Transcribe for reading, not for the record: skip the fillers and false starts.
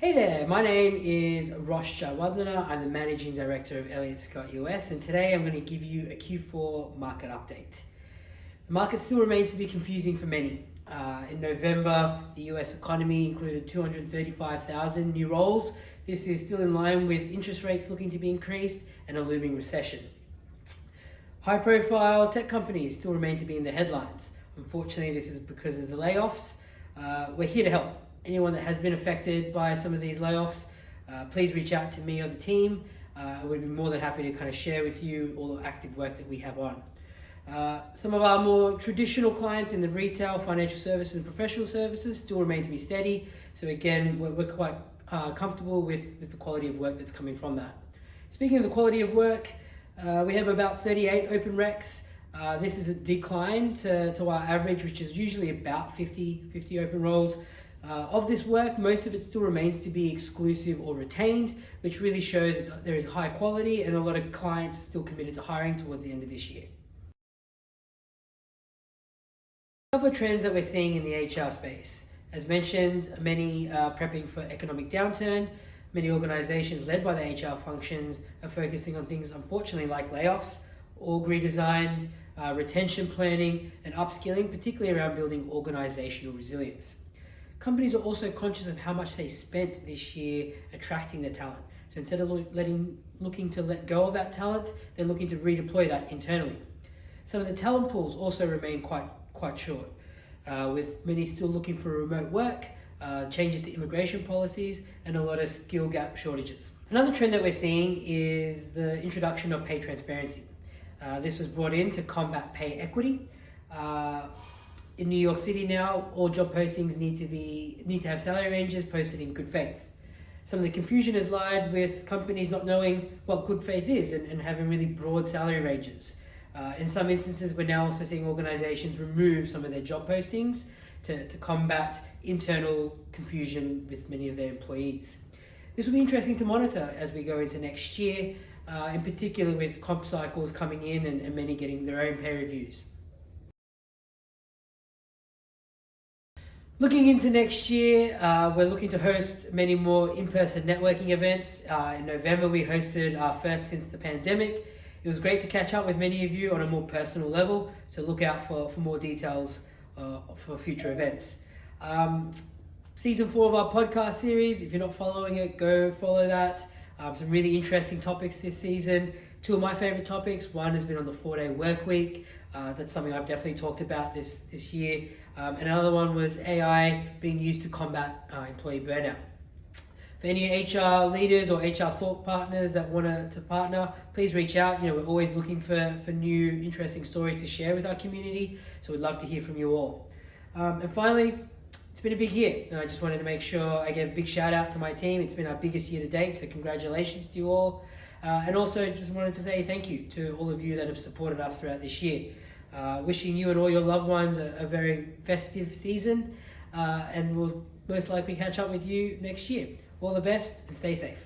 Hey there, my name is Rosh Jayawardena. I'm the Managing Director of Elliott US, and today I'm going to give you a Q4 market update. The market still remains to be confusing for many. In November, the US economy included 235,000 new roles. This is still in line with interest rates looking to be increased and a looming recession. High-profile tech companies still remain to be in the headlines. Unfortunately, this is because of the layoffs. We're here to help. Anyone that has been affected by some of these layoffs, please reach out to me or the team. We'd be more than happy to kind of share with you all the active work that we have on. Some of our more traditional clients in the retail, financial services and professional services still remain to be steady. So again, we're quite comfortable with the quality of work that's coming from that. Speaking of the quality of work, we have about 38 open recs. This is a decline to our average, which is usually about 50 open roles. Of this work, most of it still remains to be exclusive or retained, which really shows that there is high quality and a lot of clients are still committed to hiring towards the end of this year. A couple of trends that we're seeing in the HR space. As mentioned, many are prepping for economic downturn. Many organizations led by the HR functions are focusing on things, unfortunately, like layoffs, org redesigns, retention planning, and upskilling, particularly around building organizational resilience. Companies are also conscious of how much they spent this year attracting the talent. So instead of looking to let go of that talent, they're looking to redeploy that internally. Some of the talent pools also remain quite short, with many still looking for remote work, changes to immigration policies, and a lot of skill gap shortages. Another trend that we're seeing is the introduction of pay transparency. This was brought in to combat pay equity. In New York City now, all job postings need to have salary ranges posted in good faith. Some of the confusion has lied with companies not knowing what good faith is and having really broad salary ranges. In some instances, we're now also seeing organizations remove some of their job postings to combat internal confusion with many of their employees. This will be interesting to monitor as we go into next year, in particular with comp cycles coming in and many getting their own pay reviews. Looking into next year, we're looking to host many more in-person networking events. In November, we hosted our first since the pandemic. It was great to catch up with many of you on a more personal level, so look out for more details for future events. Season 4 of our podcast series, if you're not following it, go follow that. Some really interesting topics this season. 2 of my favorite topics. One has been on the 4-day work week. That's something I've definitely talked about this year. And another one was AI being used to combat employee burnout. For any HR leaders or HR thought partners that want to partner, please reach out. We're always looking for new interesting stories to share with our community, so we'd love to hear from you all. And finally, it's been a big year, and I just wanted to make sure I gave a big shout out to my team. It's been our biggest year to date, so congratulations to you all. And also just wanted to say thank you to all of you that have supported us throughout this year. Wishing you and all your loved ones a very festive season, and we'll most likely catch up with you next year. All the best and stay safe.